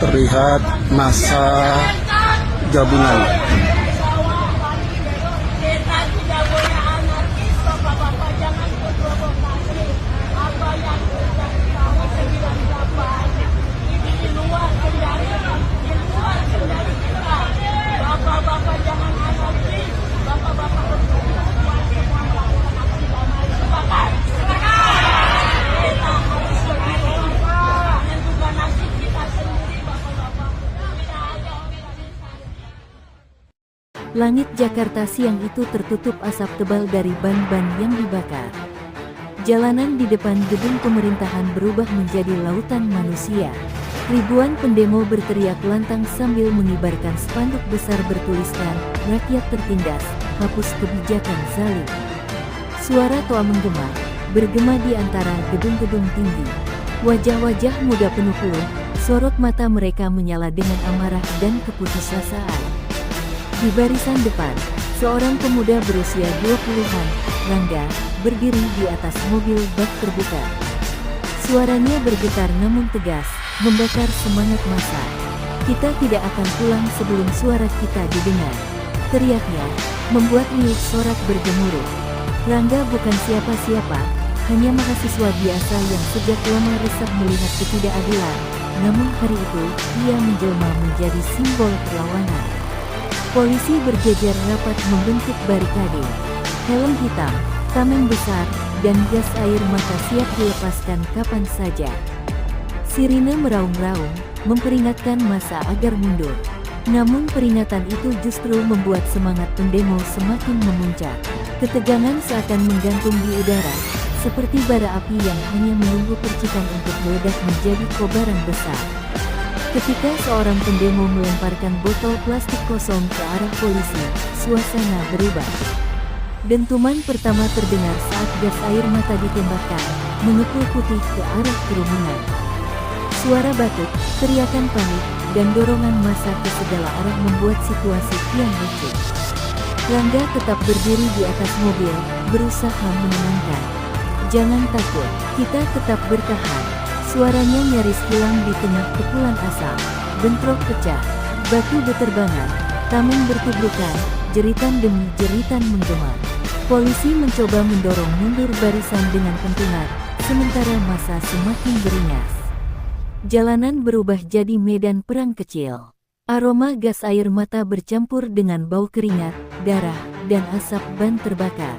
Terlihat massa gabungan. Langit Jakarta siang itu tertutup asap tebal dari ban-ban yang dibakar. Jalanan di depan gedung pemerintahan berubah menjadi lautan manusia. Ribuan pendemo berteriak lantang sambil mengibarkan spanduk besar bertuliskan, "Rakyat tertindas, hapus kebijakan zalim." Suara toa menggema, bergema di antara gedung-gedung tinggi. Wajah-wajah muda penuh peluh, sorot mata mereka menyala dengan amarah dan keputusasaan. Di barisan depan, seorang pemuda berusia 20-an, Rangga, berdiri di atas mobil bak terbuka. Suaranya bergetar namun tegas, membakar semangat massa. "Kita tidak akan pulang sebelum suara kita didengar," teriaknya, membuat milik sorak bergemuruh. Rangga bukan siapa-siapa, hanya mahasiswa biasa yang sejak lama resah melihat ketidakadilan, namun hari itu, ia menjelma menjadi simbol perlawanan. Polisi berjejer rapat membentuk barikade. Helm hitam, tameng besar, dan gas air mata siap dilepaskan kapan saja. Sirine meraung-raung, memperingatkan massa agar mundur. Namun peringatan itu justru membuat semangat pendemo semakin memuncak. Ketegangan seakan menggantung di udara, seperti bara api yang hanya menunggu percikan untuk meledak menjadi kobaran besar. Ketika seorang pendemo melemparkan botol plastik kosong ke arah polisi, suasana berubah. Dentuman pertama terdengar saat gas air mata ditembakkan, mengepul putih ke arah kerumunan. Suara batuk, teriakan panik, dan dorongan massa ke segala arah membuat situasi kian ricuh. Rangga tetap berdiri di atas mobil, berusaha menenangkan. "Jangan takut, kita tetap bertahan." Suaranya nyaris hilang di tengah kepulan asap. Bentrok pecah, batu beterbangan, tameng bertubrukan, jeritan demi jeritan menggema. Polisi mencoba mendorong mundur barisan dengan pentungan, sementara massa semakin beringas. Jalanan berubah jadi medan perang kecil. Aroma gas air mata bercampur dengan bau keringat, darah, dan asap ban terbakar.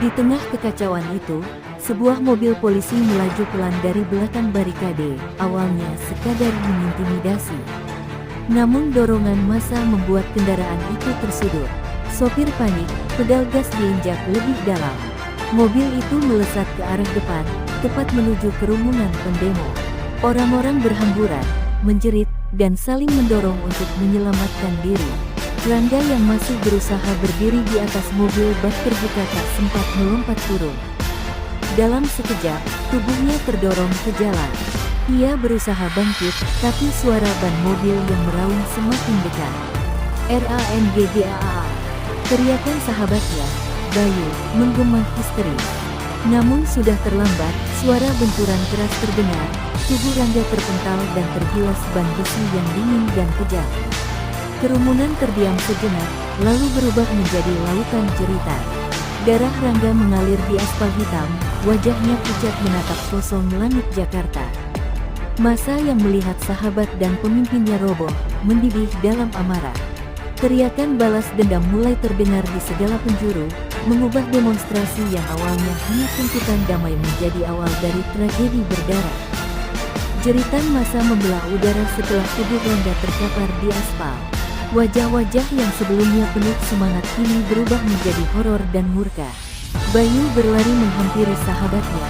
Di tengah kekacauan itu, sebuah mobil polisi melaju pelan dari belakang barikade, awalnya sekadar mengintimidasi. Namun dorongan massa membuat kendaraan itu tersudut. Sopir panik, pedal gas diinjak lebih dalam. Mobil itu melesat ke arah depan, tepat menuju kerumunan pendemo. Orang-orang berhamburan, menjerit, dan saling mendorong untuk menyelamatkan diri. Rangga yang masih berusaha berdiri di atas mobil bak terbuka tak sempat melompat turun. Dalam sekejap, tubuhnya terdorong ke jalan. Ia berusaha bangkit, tapi suara ban mobil yang meraung semakin dekat. "RANGGAA!" teriakan sahabatnya, Bayu, menggema histeris. Namun sudah terlambat, suara benturan keras terdengar, tubuh Rangga terpental dan tergilas ban besi yang dingin dan kejam. Kerumunan terdiam sejenak, lalu berubah menjadi lautan jeritan. Darah Rangga mengalir di aspal hitam, wajahnya pucat menatap kosong langit Jakarta. Massa yang melihat sahabat dan pemimpinnya roboh, mendidih dalam amarah. Teriakan balas dendam mulai terdengar di segala penjuru, mengubah demonstrasi yang awalnya hanya tuntutan damai menjadi awal dari tragedi berdarah. Jeritan massa membelah udara setelah tubuh Rangga terkapar di aspal. Wajah-wajah yang sebelumnya penuh semangat kini berubah menjadi horor dan murka. Bayu berlari menghampiri sahabatnya,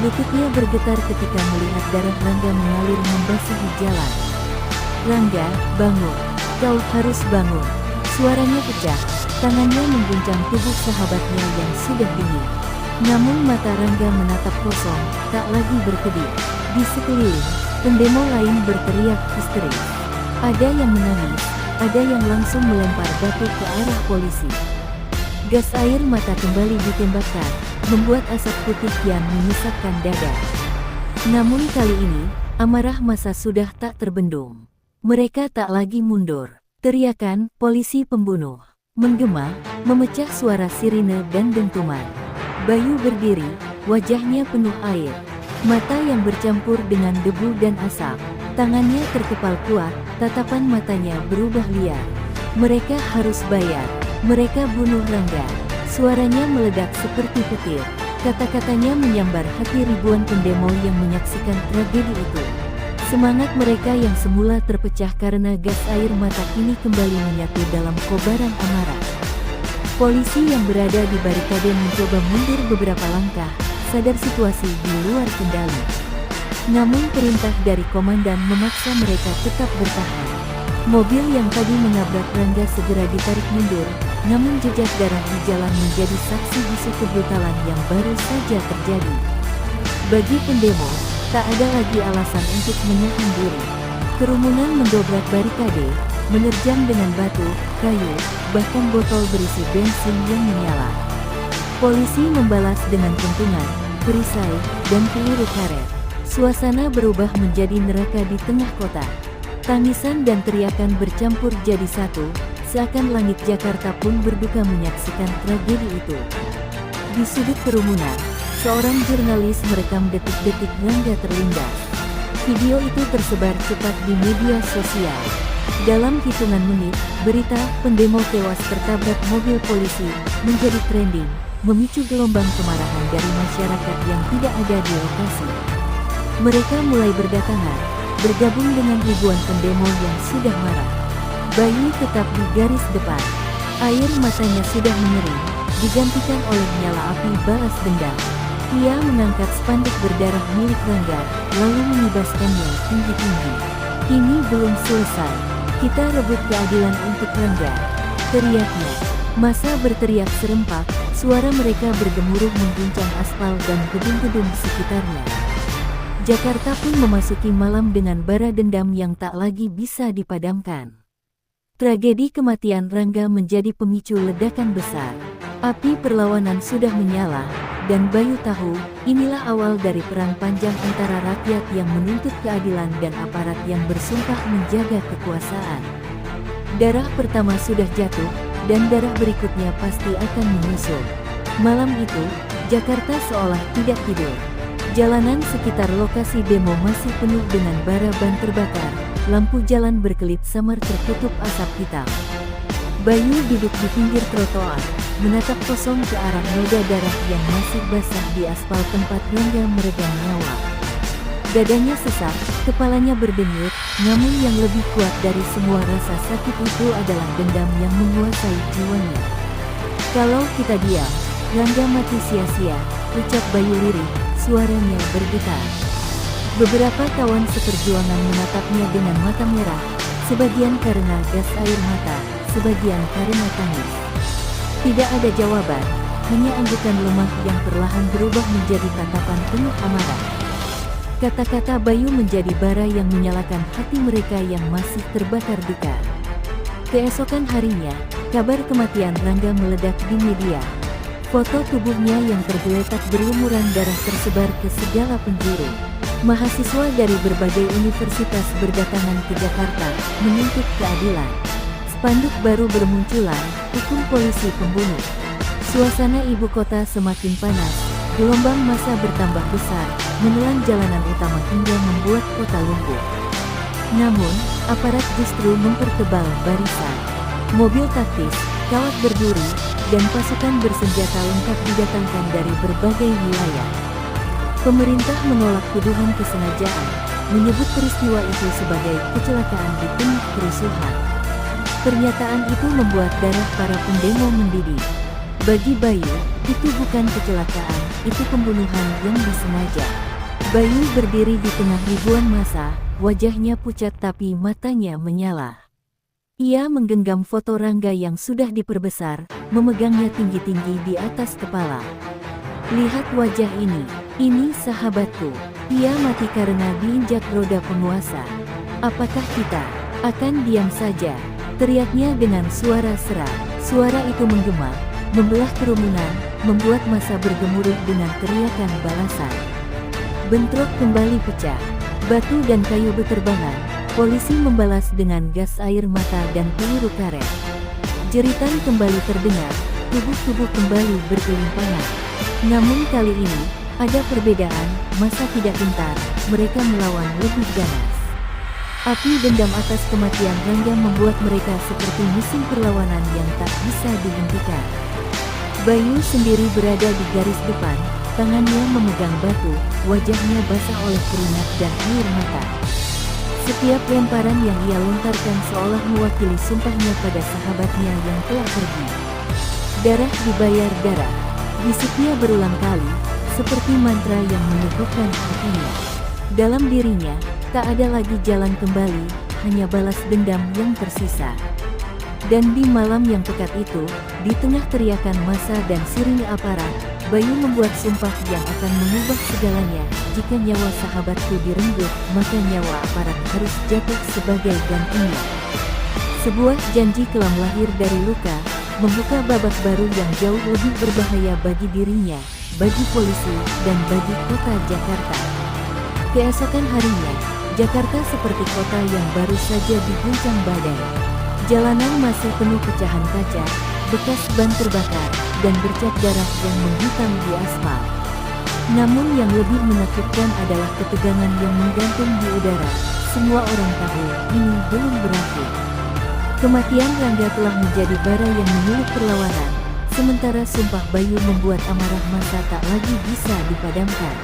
lututnya bergetar ketika melihat darah Rangga mengalir membasahi jalan. "Rangga, bangun. Kau harus bangun." Suaranya pecah, tangannya mengguncang tubuh sahabatnya yang sudah dingin. Namun mata Rangga menatap kosong, tak lagi berkedip. Di sekeliling, pendemo lain berteriak histeris. Ada yang menangis, ada yang langsung melempar batu ke arah polisi. Gas air mata kembali ditembakkan, membuat asap putih kian menyesakkan dada. Namun kali ini, amarah massa sudah tak terbendung. Mereka tak lagi mundur. Teriakan polisi pembunuh menggema, memecah suara sirine dan dentuman. Bayu berdiri, wajahnya penuh air, mata yang bercampur dengan debu dan asap. Tangannya terkepal kuat, tatapan matanya berubah liar. Mereka harus bayar. Mereka bunuh Rangga. Suaranya meledak seperti petir. Kata-katanya menyambar hati ribuan pendemo yang menyaksikan tragedi itu. Semangat mereka yang semula terpecah karena gas air mata kini kembali menyatu dalam kobaran amarah. Polisi yang berada di barikade mencoba mundur beberapa langkah, sadar situasi di luar kendali. Namun perintah dari komandan memaksa mereka tetap bertahan. Mobil yang tadi menabrak Rangga segera ditarik mundur, namun jejak darah di jalan menjadi saksi bisu kebrutalan yang baru saja terjadi. Bagi pendemo, tak ada lagi alasan untuk menahan diri. Kerumunan mendobrak barikade, menerjang dengan batu, kayu, bahkan botol berisi bensin yang menyala. Polisi membalas dengan pentungan, perisai, dan peluru karet. Suasana berubah menjadi neraka di tengah kota. Tangisan dan teriakan bercampur jadi satu, seakan langit Jakarta pun berduka menyaksikan tragedi itu. Di sudut kerumunan, seorang jurnalis merekam detik-detik Rangga terlindas. Video itu tersebar cepat di media sosial. Dalam hitungan menit, berita pendemo tewas tertabrak mobil polisi menjadi trending, memicu gelombang kemarahan dari masyarakat yang tidak ada di lokasi. Mereka mulai berdatangan, bergabung dengan ribuan pendemo yang sudah marah. Bayu tetap di garis depan. Air matanya sudah mengering, digantikan oleh nyala api balas dendam. Ia mengangkat spanduk berdarah milik Rangga, lalu mengibaskannya tinggi-tinggi. Ini belum selesai. Kita rebut keadilan untuk Rangga, teriaknya. Massa berteriak serempak, suara mereka bergemuruh mengguncang aspal dan gedung-gedung di sekitarnya. Jakarta pun memasuki malam dengan bara dendam yang tak lagi bisa dipadamkan. Tragedi kematian Rangga menjadi pemicu ledakan besar. Api perlawanan sudah menyala, dan Bayu tahu, inilah awal dari perang panjang antara rakyat yang menuntut keadilan dan aparat yang bersumpah menjaga kekuasaan. Darah pertama sudah jatuh, dan darah berikutnya pasti akan menyusul. Malam itu, Jakarta seolah tidak tidur. Jalanan sekitar lokasi demo masih penuh dengan bara ban terbakar, lampu jalan berkelip samar tertutup asap hitam. Bayu duduk di pinggir trotoar, menatap kosong ke arah noda darah yang masih basah di aspal tempat Rangga meregang nyawa. Dadanya sesak, kepalanya berdenyut, namun yang lebih kuat dari semua rasa sakit itu adalah dendam yang menguasai jiwanya. Kalau kita diam, Rangga mati sia-sia, ucap Bayu lirih, suaranya bergetar. Beberapa kawan seperjuangan menatapnya dengan mata merah, sebagian karena gas air mata, sebagian karena tangis. Tidak ada jawaban, hanya anggukan lemah yang perlahan berubah menjadi tatapan penuh amarah. Kata-kata Bayu menjadi bara yang menyalakan hati mereka yang masih terbakar duka. Keesokan harinya, kabar kematian Rangga meledak di media. Foto tubuhnya yang tergeletak berlumuran darah tersebar ke segala penjuru. Mahasiswa dari berbagai universitas berdatangan ke Jakarta, menuntut keadilan. Spanduk baru bermunculan, hukum polisi pembunuh. Suasana ibu kota semakin panas, gelombang massa bertambah besar, menelan jalanan utama hingga membuat kota lumpuh. Namun, aparat justru mempertebal barisan. Mobil taktis, kawat berduri, dan pasukan bersenjata lengkap didatangkan dari berbagai wilayah. Pemerintah menolak tuduhan kesengajaan, menyebut peristiwa itu sebagai kecelakaan di tengah kerusuhan. Pernyataan itu membuat darah para pendemo mendidih. Bagi Bayu, itu bukan kecelakaan, itu pembunuhan yang disengaja. Bayu berdiri di tengah ribuan massa, wajahnya pucat tapi matanya menyala. Ia menggenggam foto Rangga yang sudah diperbesar, memegangnya tinggi-tinggi di atas kepala. Lihat wajah ini sahabatku. Ia mati karena diinjak roda penguasa. Apakah kita akan diam saja? Teriaknya dengan suara serak. Suara itu menggema, membelah kerumunan, membuat massa bergemuruh dengan teriakan balasan. Bentrok kembali pecah. Batu dan kayu berterbangan. Polisi membalas dengan gas air mata dan peluru karet. Jeritan kembali terdengar, tubuh-tubuh kembali bergelimpangan. Namun kali ini, ada perbedaan, massa tidak gentar, mereka melawan lebih ganas. Api dendam atas kematian Rangga membuat mereka seperti musuh perlawanan yang tak bisa dihentikan. Bayu sendiri berada di garis depan, tangannya memegang batu, wajahnya basah oleh keringat dan air mata. Setiap lemparan yang ia lontarkan seolah mewakili sumpahnya pada sahabatnya yang telah pergi. Darah dibayar darah, bisiknya berulang kali, seperti mantra yang meneguhkan hatinya. Dalam dirinya, tak ada lagi jalan kembali, hanya balas dendam yang tersisa. Dan di malam yang pekat itu, di tengah teriakan massa dan sirine aparat, Bayu membuat sumpah yang akan mengubah segalanya. Jika nyawa sahabatku direnggut, maka nyawa aparat harus jatuh sebagai gantinya. Sebuah janji kelam lahir dari luka, membuka babak baru yang jauh lebih berbahaya bagi dirinya, bagi polisi, dan bagi kota Jakarta. Keesokan harinya, Jakarta seperti kota yang baru saja diguncang badai. Jalanan masih penuh pecahan kaca, bekas ban terbakar, dan bercak darah yang menghitam di aspal. Namun yang lebih menakutkan adalah ketegangan yang menggantung di udara. Semua orang tahu, ini belum berakhir. Kematian Rangga telah menjadi bara yang menyulut perlawanan, sementara sumpah Bayu membuat amarah massa tak lagi bisa dipadamkan.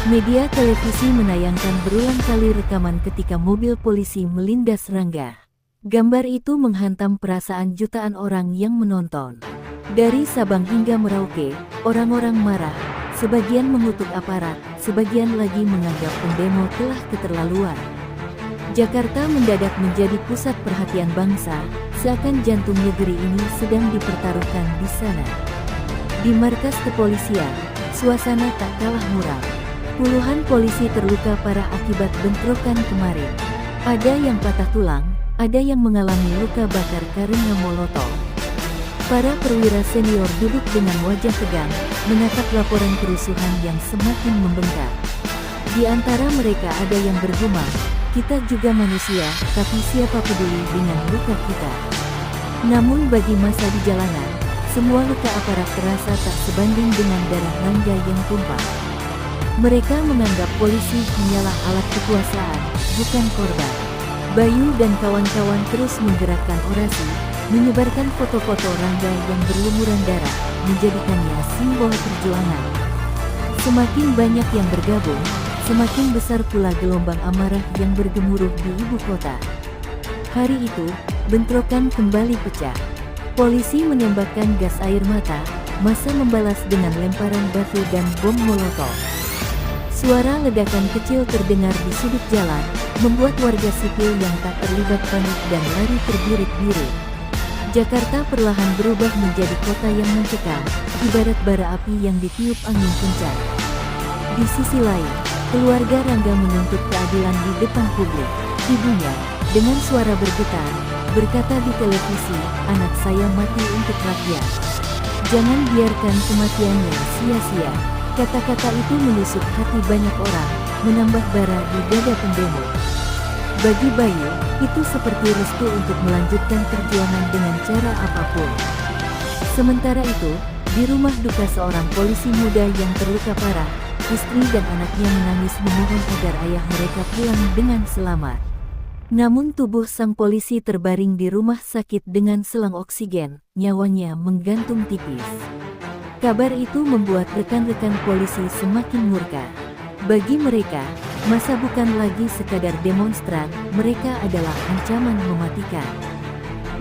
Media televisi menayangkan berulang kali rekaman ketika mobil polisi melindas Rangga. Gambar itu menghantam perasaan jutaan orang yang menonton. Dari Sabang hingga Merauke, orang-orang marah, sebagian mengutuk aparat, sebagian lagi menganggap pendemo telah keterlaluan. Jakarta mendadak menjadi pusat perhatian bangsa, seakan jantung negeri ini sedang dipertaruhkan di sana. Di markas kepolisian, suasana tak kalah muram. Puluhan polisi terluka parah akibat bentrokan kemarin. Ada yang patah tulang, ada yang mengalami luka bakar karena molotov. Para perwira senior duduk dengan wajah tegang, menatap laporan kerusuhan yang semakin membengkak. Di antara mereka ada yang bergumam, kita juga manusia, tapi siapa peduli dengan luka kita. Namun bagi massa di jalanan, semua luka aparat terasa tak sebanding dengan darah Rangga yang tumpah. Mereka menganggap polisi hanyalah alat kekuasaan, bukan korban. Bayu dan kawan-kawan terus menggerakkan orasi, menyebarkan foto-foto Rangga yang berlumuran darah, menjadikannya simbol perjuangan. Semakin banyak yang bergabung, semakin besar pula gelombang amarah yang bergemuruh di ibu kota. Hari itu, bentrokan kembali pecah. Polisi menembakkan gas air mata, massa membalas dengan lemparan batu dan bom molotov. Suara ledakan kecil terdengar di sudut jalan, membuat warga sipil yang tak terlibat panik dan lari terbirit-birit. Jakarta perlahan berubah menjadi kota yang mencekam, ibarat bara api yang ditiup angin kencang. Di sisi lain, keluarga Rangga menuntut keadilan di depan publik. Ibunya, dengan suara bergetar, berkata di televisi, "Anak saya mati untuk rakyat. Jangan biarkan kematiannya sia-sia." Kata-kata itu menusuk hati banyak orang, menambah bara di dada pendemo. Bagi Bayu, itu seperti restu untuk melanjutkan perjuangan dengan cara apapun. Sementara itu, di rumah duka seorang polisi muda yang terluka parah, istri dan anaknya menangis memohon agar ayah mereka pulang dengan selamat. Namun tubuh sang polisi terbaring di rumah sakit dengan selang oksigen, nyawanya menggantung tipis. Kabar itu membuat rekan-rekan polisi semakin murka. Bagi mereka, massa bukan lagi sekadar demonstran, mereka adalah ancaman mematikan.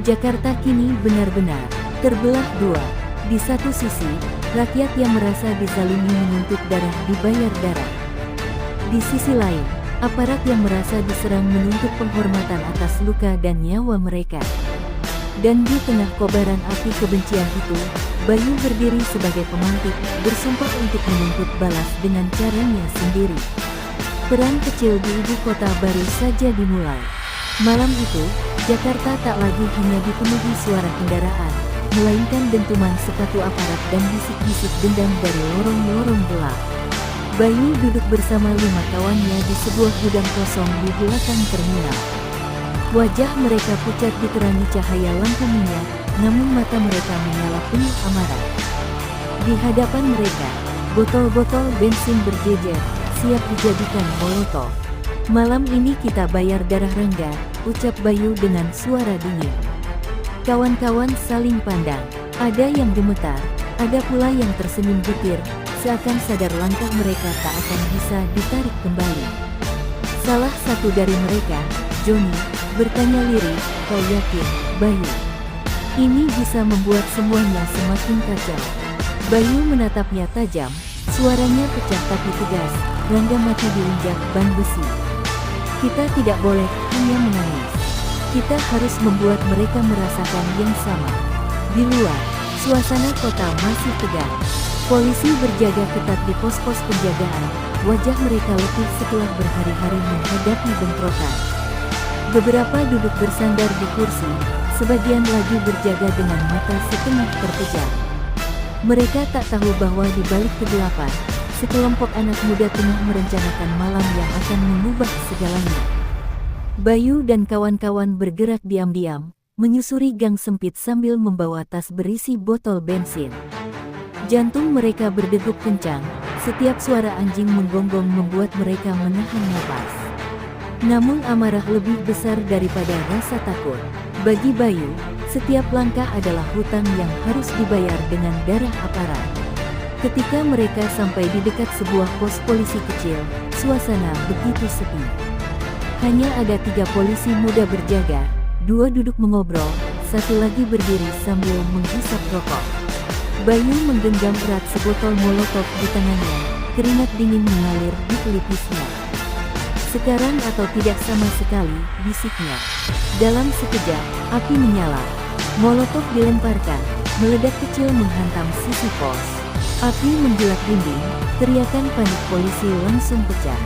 Jakarta kini benar-benar terbelah dua. Di satu sisi, rakyat yang merasa dizalimi menuntut darah dibayar darah. Di sisi lain, Aparat yang merasa diserang menuntut penghormatan atas luka dan nyawa mereka. Dan di tengah kobaran api kebencian itu, Bayu berdiri sebagai pemantik, bersumpah untuk menuntut balas dengan caranya sendiri. Perang kecil di ibu kota baru saja dimulai. Malam itu, Jakarta tak lagi hanya dipenuhi suara kendaraan, melainkan dentuman sepatu aparat dan bisik-bisik dendam dari lorong-lorong gelap. Bayu duduk bersama 5 kawannya di sebuah gudang kosong di belakang terminal. Wajah mereka pucat diterangi cahaya lampu minyak, namun mata mereka menyala penuh amarah. Di hadapan mereka, botol-botol bensin berjejer, siap dijadikan molotov. Malam ini kita bayar darah Rangga, ucap Bayu dengan suara dingin. Kawan-kawan saling pandang, ada yang gemetar, ada pula yang tersenyum getir, seakan sadar langkah mereka tak akan bisa ditarik kembali. Salah satu dari mereka, Joni, bertanya lirih, kau yakin, Bayu? Ini bisa membuat semuanya semakin kacau. Bayu menatapnya tajam, suaranya pecah tapi tegas, Rangga mati diinjak ban besi. Kita tidak boleh hanya menangis. Kita harus membuat mereka merasakan yang sama. Di luar, suasana kota masih tegang. Polisi berjaga ketat di pos-pos penjagaan, wajah mereka letih setelah berhari-hari menghadapi bentrokan. Beberapa duduk bersandar di kursi, sebagian lagi berjaga dengan mata setengah terpejam. Mereka tak tahu bahwa di balik kegelapan, sekelompok anak muda tengah merencanakan malam yang akan mengubah segalanya. Bayu dan kawan-kawan bergerak diam-diam, menyusuri gang sempit sambil membawa tas berisi botol bensin. Jantung mereka berdegup kencang, setiap suara anjing menggonggong membuat mereka menahan napas. Namun amarah lebih besar daripada rasa takut. Bagi Bayu, setiap langkah adalah hutang yang harus dibayar dengan darah aparat. Ketika mereka sampai di dekat sebuah pos polisi kecil, suasana begitu sepi. Hanya ada 3 polisi muda berjaga, 2 duduk mengobrol, 1 lagi berdiri sambil menghisap rokok. Bayu menggenggam erat sebotol molotov di tangannya, keringat dingin mengalir di pelipisnya. Sekarang atau tidak sama sekali, bisiknya. Dalam sekejap, api menyala. Molotov dilemparkan, meledak kecil menghantam sisi pos. Api menjelak dinding, teriakan panik polisi langsung pecah.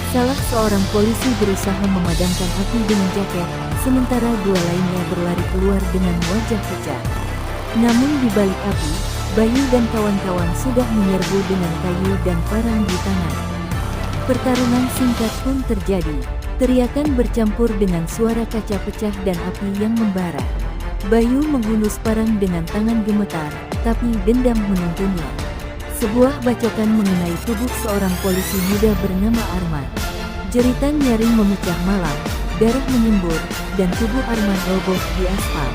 Salah seorang polisi berusaha memadamkan api dengan jaket, sementara 2 lainnya berlari keluar dengan wajah pucat. Namun di balik api, Bayu dan kawan-kawan sudah menyerbu dengan kayu dan parang di tangan. Pertarungan singkat pun terjadi. Teriakan bercampur dengan suara kaca pecah dan api yang membara. Bayu menghunus parang dengan tangan gemetar, tapi dendam menuntunnya. Sebuah bacokan mengenai tubuh seorang polisi muda bernama Arman. Jeritan nyaring memecah malam, darah menyembur, dan tubuh Arman roboh di aspal.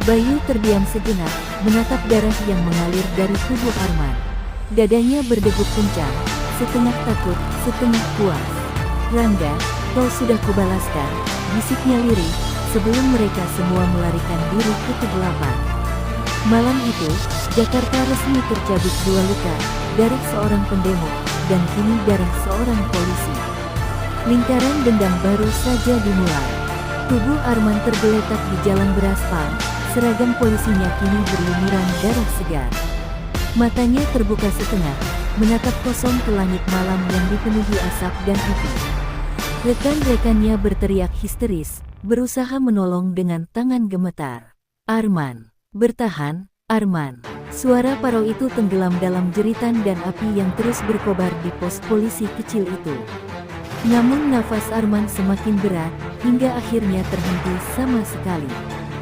Bayu terdiam sejenak, menatap darah yang mengalir dari tubuh Arman. Dadanya berdegup kencang, setengah takut, setengah puas. Rangga, kau sudah kubalaskan, bisiknya lirih, sebelum mereka semua melarikan diri ke kegelapan. Malam itu, Jakarta resmi tercabik 2 luka, darah seorang pendemo, dan kini darah seorang polisi. Lingkaran dendam baru saja dimulai. Tubuh Arman tergeletak di jalan beraspal, seragam polisinya kini berlumuran darah segar. Matanya terbuka setengah, menatap kosong ke langit malam yang dipenuhi asap dan api. Rekan-rekannya berteriak histeris, berusaha menolong dengan tangan gemetar. Arman, bertahan, Arman. Suara parau itu tenggelam dalam jeritan dan api yang terus berkobar di pos polisi kecil itu. Namun nafas Arman semakin berat, hingga akhirnya terhenti sama sekali.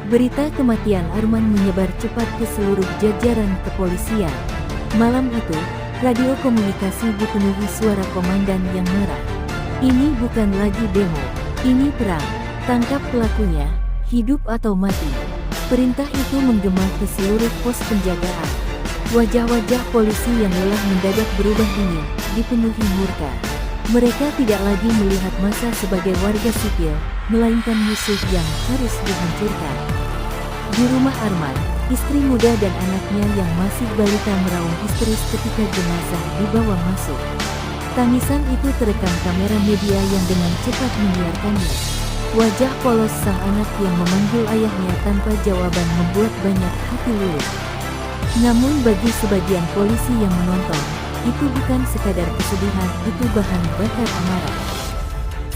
Berita kematian Arman menyebar cepat ke seluruh jajaran kepolisian. Malam itu, radio komunikasi dipenuhi suara komandan yang marah. Ini bukan lagi demo, ini perang. Tangkap pelakunya, hidup atau mati. Perintah itu menggema ke seluruh pos penjagaan. Wajah-wajah polisi yang lelah mendadak berubah dingin, dipenuhi murka. Mereka tidak lagi melihat massa sebagai warga sipil, melainkan musuh yang harus dihancurkan. Di rumah Arman, istri muda dan anaknya yang masih balita meraung histeris ketika jenazah dibawa masuk. Tangisan itu terekam kamera media yang dengan cepat menyiarkannya. Wajah polos sang anak yang memanggil ayahnya tanpa jawaban membuat banyak hati luluh. Namun bagi sebagian polisi yang menonton, itu bukan sekadar kesedihan, itu bahan bakar amarah.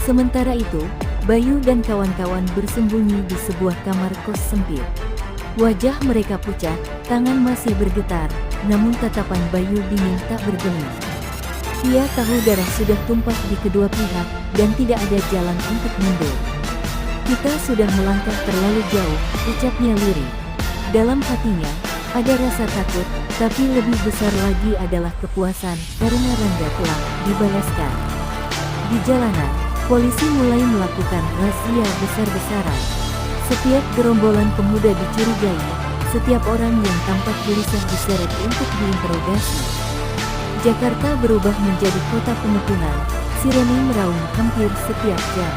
Sementara itu, Bayu dan kawan-kawan bersembunyi di sebuah kamar kos sempit. Wajah mereka pucat, tangan masih bergetar, namun tatapan Bayu dingin tak bergeming. Ia tahu darah sudah tumpah di kedua pihak, dan tidak ada jalan untuk mundur. Kita sudah melangkah terlalu jauh, ucapnya lirih. Dalam hatinya, ada rasa takut, tapi lebih besar lagi adalah kepuasan, karena Rangga telah dibalaskan. Di jalanan, polisi mulai melakukan razia besar-besaran. Setiap gerombolan pemuda dicurigai, setiap orang yang tampak gelisah diseret untuk diinterogasi. Jakarta berubah menjadi kota pengepungan, sirene meraung hampir setiap jam.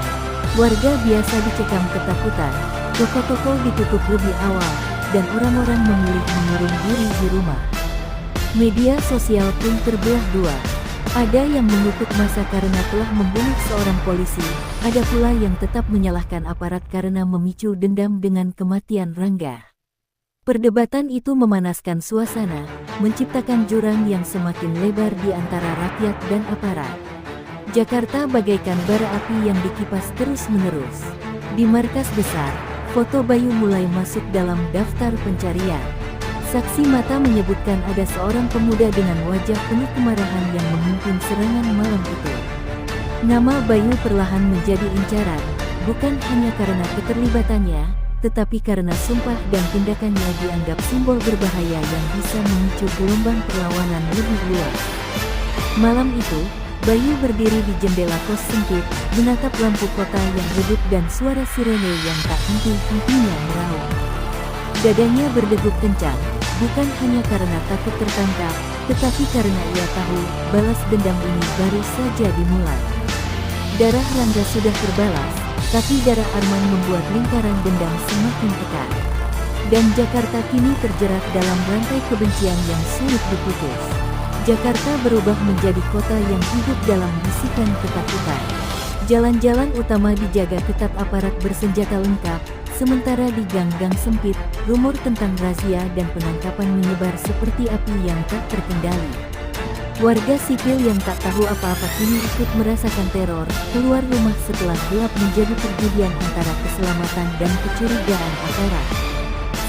Warga biasa dicekam ketakutan, toko-toko ditutup lebih awal, dan orang-orang memilih mengurung diri di rumah. Media sosial pun terbelah dua. Ada yang mengutuk massa karena telah membunuh seorang polisi, ada pula yang tetap menyalahkan aparat karena memicu dendam dengan kematian Rangga. Perdebatan itu memanaskan suasana, menciptakan jurang yang semakin lebar di antara rakyat dan aparat. Jakarta bagaikan bara api yang dikipas terus-menerus. Di markas besar, foto Bayu mulai masuk dalam daftar pencarian. Saksi mata menyebutkan ada seorang pemuda dengan wajah penuh kemarahan yang memimpin serangan malam itu. Nama Bayu perlahan menjadi incaran, bukan hanya karena keterlibatannya, tetapi karena sumpah dan tindakannya dianggap simbol berbahaya yang bisa memicu gelombang perlawanan lebih luas. Malam itu, Bayu berdiri di jendela kos sempit, menatap lampu kota yang redup dan suara sirene yang tak henti-hentinya meraung. Dadanya berdegup kencang, bukan hanya karena takut tertangkap, tetapi karena ia tahu balas dendam ini baru saja dimulai. Darah Rangga sudah terbalas, tapi darah Arman membuat lingkaran dendam semakin pekat. Dan Jakarta kini terjerat dalam rantai kebencian yang sulit diputus. Jakarta berubah menjadi kota yang hidup dalam bisikan ketakutan. Jalan-jalan utama dijaga ketat aparat bersenjata lengkap, sementara di gang-gang sempit, rumor tentang razia dan penangkapan menyebar seperti api yang tak terkendali. Warga sipil yang tak tahu apa-apa kini ikut merasakan teror, keluar rumah setelah gelap menjadi perjudian antara keselamatan dan kecurigaan aparat.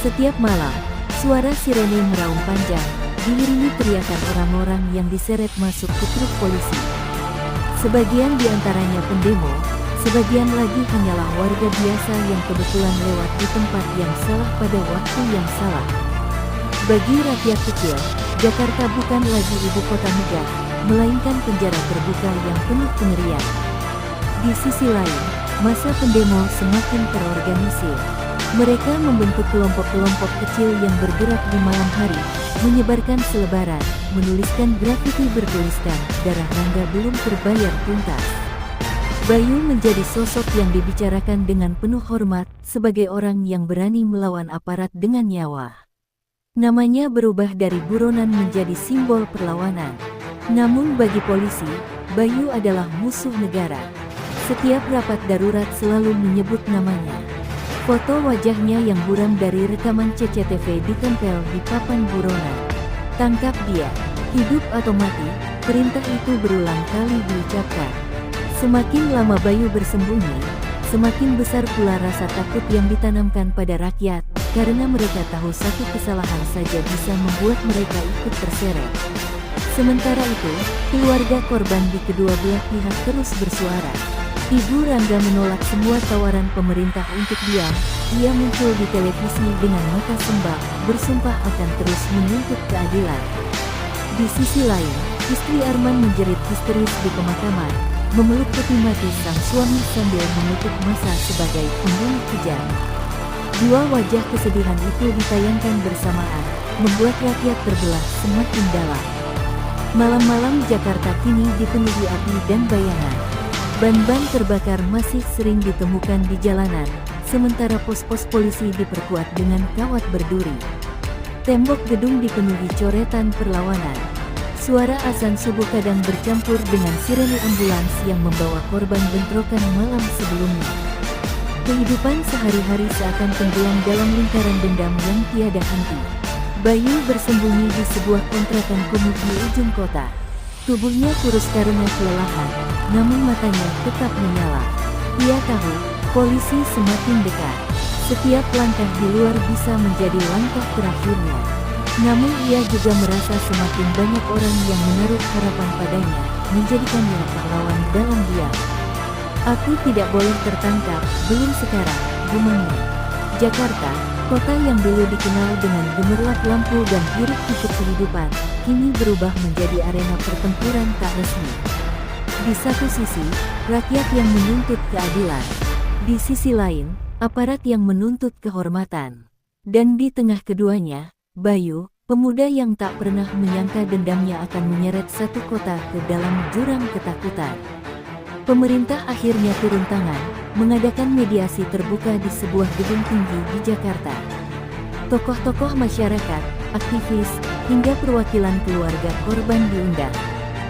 Setiap malam, suara sirene meraung panjang, diiringi teriakan orang-orang yang diseret masuk ke truk polisi. Sebagian di antaranya pendemo, sebagian lagi hanyalah warga biasa yang kebetulan lewat di tempat yang salah pada waktu yang salah. Bagi rakyat kecil, Jakarta bukan lagi ibu kota megah, melainkan penjara terbuka yang penuh kengerian. Di sisi lain, massa pendemo semakin terorganisir. Mereka membentuk kelompok-kelompok kecil yang bergerak di malam hari, menyebarkan selebaran, menuliskan grafiti bertuliskan, darah Rangga belum terbayar tuntas. Bayu menjadi sosok yang dibicarakan dengan penuh hormat, sebagai orang yang berani melawan aparat dengan nyawa. Namanya berubah dari buronan menjadi simbol perlawanan. Namun bagi polisi, Bayu adalah musuh negara. Setiap rapat darurat selalu menyebut namanya. Foto wajahnya yang buram dari rekaman CCTV ditempel di papan buronan. Tangkap dia, hidup atau mati, perintah itu berulang kali diucapkan. Semakin lama Bayu bersembunyi, semakin besar pula rasa takut yang ditanamkan pada rakyat, karena mereka tahu satu kesalahan saja bisa membuat mereka ikut terseret. Sementara itu, keluarga korban di kedua belah pihak terus bersuara. Ibu Rangga menolak semua tawaran pemerintah untuk diam. Ia muncul di televisi dengan mata sembah, bersumpah akan terus menuntut keadilan. Di sisi lain, istri Arman menjerit histeris di pemakaman, memeluk peti mati sang suami sambil mengutuk massa sebagai pembunuh kejam. Dua wajah kesedihan itu ditayangkan bersamaan, membuat rakyat terbelah semakin dalam. Malam-malam Jakarta kini dipenuhi api dan bayangan. Ban-ban terbakar masih sering ditemukan di jalanan, sementara pos-pos polisi diperkuat dengan kawat berduri. Tembok gedung dipenuhi coretan perlawanan. Suara azan subuh kadang bercampur dengan sirene ambulans yang membawa korban bentrokan malam sebelumnya. Kehidupan sehari-hari seakan tenggelam dalam lingkaran dendam yang tiada henti. Bayu bersembunyi di sebuah kontrakan kumuh di ujung kota. Tubuhnya kurus karena kelelahan, namun matanya tetap menyala. Ia tahu, polisi semakin dekat. Setiap langkah di luar bisa menjadi langkah terakhirnya. Namun ia juga merasa semakin banyak orang yang menaruh harapan padanya, menjadikannya pahlawan dalam diam. Aku tidak boleh tertangkap, belum sekarang, gumamnya. Jakarta, kota yang dulu dikenal dengan gemerlap lampu dan hiruk-pikuk kehidupan, kini berubah menjadi arena pertempuran tak resmi. Di satu sisi, rakyat yang menuntut keadilan. Di sisi lain, aparat yang menuntut kehormatan. Dan di tengah keduanya, Bayu, pemuda yang tak pernah menyangka dendamnya akan menyeret satu kota ke dalam jurang ketakutan. Pemerintah akhirnya turun tangan, mengadakan mediasi terbuka di sebuah gedung tinggi di Jakarta. Tokoh-tokoh masyarakat, aktivis, hingga perwakilan keluarga korban diundang.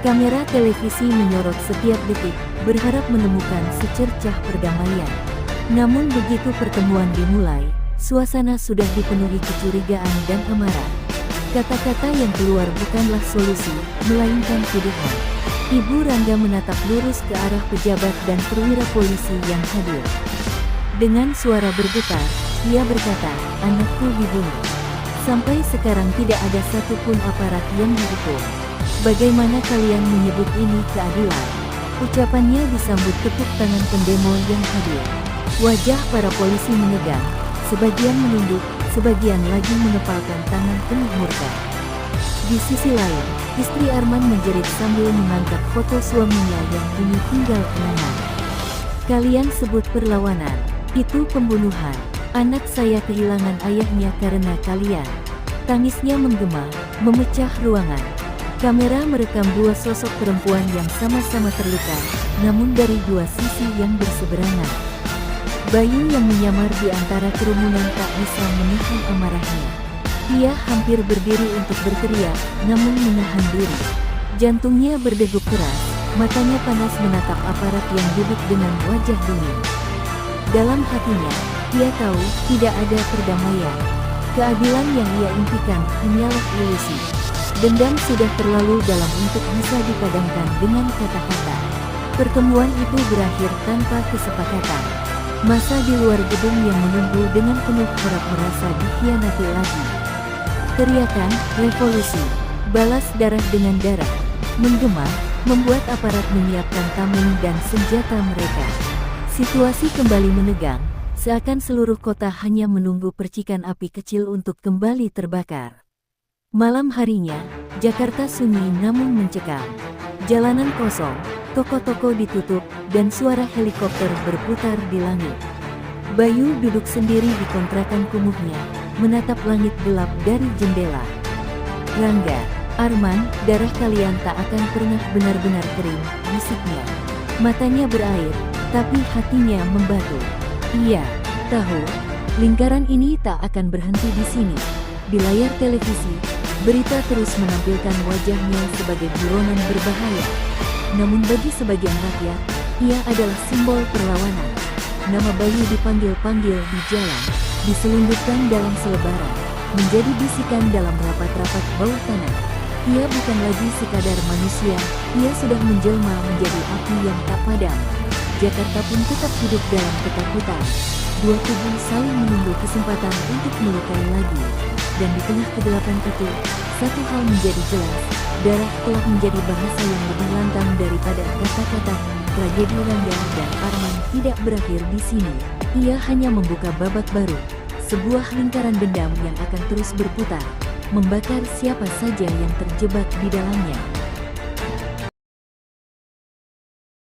Kamera televisi menyorot setiap detik, berharap menemukan secercah perdamaian. Namun begitu pertemuan dimulai, suasana sudah dipenuhi kecurigaan dan amarah. Kata-kata yang keluar bukanlah solusi, melainkan tuduhan. Ibu Rangga menatap lurus ke arah pejabat dan perwira polisi yang hadir. Dengan suara bergetar, ia berkata, "Anakku dibunuh. Sampai sekarang tidak ada satupun aparat yang dihukum. Bagaimana kalian menyebut ini keadilan?" Ucapannya disambut tepuk tangan pendemo yang hadir. Wajah para polisi menegang, sebagian menunduk, sebagian lagi mengepalkan tangan penuh murka. Di sisi lain, istri Arman menjerit sambil mengangkat foto suaminya yang kini tinggal kenangan. "Kalian sebut perlawanan, itu pembunuhan. Anak saya kehilangan ayahnya karena kalian." Tangisnya menggema, memecah ruangan. Kamera merekam dua sosok perempuan yang sama-sama terluka, namun dari dua sisi yang berseberangan. Bayu yang menyamar di antara kerumunan tak bisa menahan amarahnya. Ia hampir berdiri untuk berteriak, namun menahan diri. Jantungnya berdegup keras, matanya panas menatap aparat yang duduk dengan wajah dingin. Dalam hatinya, ia tahu tidak ada perdamaian. Keadilan yang ia impikan hanyalah ilusi. Dendam sudah terlalu dalam untuk bisa dipadamkan dengan kata-kata. Pertemuan itu berakhir tanpa kesepakatan. Masa di luar gedung yang menunggu dengan penuh harap merasa dikhianati lagi. Teriakan, "Revolusi! Balas darah dengan darah!" menggema, membuat aparat menyiapkan tameng dan senjata mereka. Situasi kembali menegang, seakan seluruh kota hanya menunggu percikan api kecil untuk kembali terbakar. Malam harinya, Jakarta sunyi namun mencekam. Jalanan kosong, toko-toko ditutup, dan suara helikopter berputar di langit. Bayu duduk sendiri di kontrakan kumuhnya, menatap langit gelap dari jendela. "Rangga, Arman, darah kalian tak akan pernah benar-benar kering," bisiknya. Matanya berair, tapi hatinya membatu. Ia tahu, lingkaran ini tak akan berhenti di sini. Di layar televisi, berita terus menampilkan wajahnya sebagai buronan berbahaya. Namun bagi sebagian rakyat, ia adalah simbol perlawanan. Nama Bayu dipanggil-panggil di jalan, diselundupkan dalam selebaran, menjadi bisikan dalam rapat-rapat bawah tanah. Ia bukan lagi sekadar manusia, ia sudah menjelma menjadi api yang tak padam. Jakarta pun tetap hidup dalam ketakutan. Dua tubuh saling menunggu kesempatan untuk melukai lagi. Dan di tengah kegelapan itu, satu hal menjadi jelas, darah telah menjadi bahasa yang lebih lantang daripada kata-kata. Tragedi Rangga dan Arman tidak berakhir di sini. Ia hanya membuka babak baru, sebuah lingkaran dendam yang akan terus berputar, membakar siapa saja yang terjebak di dalamnya.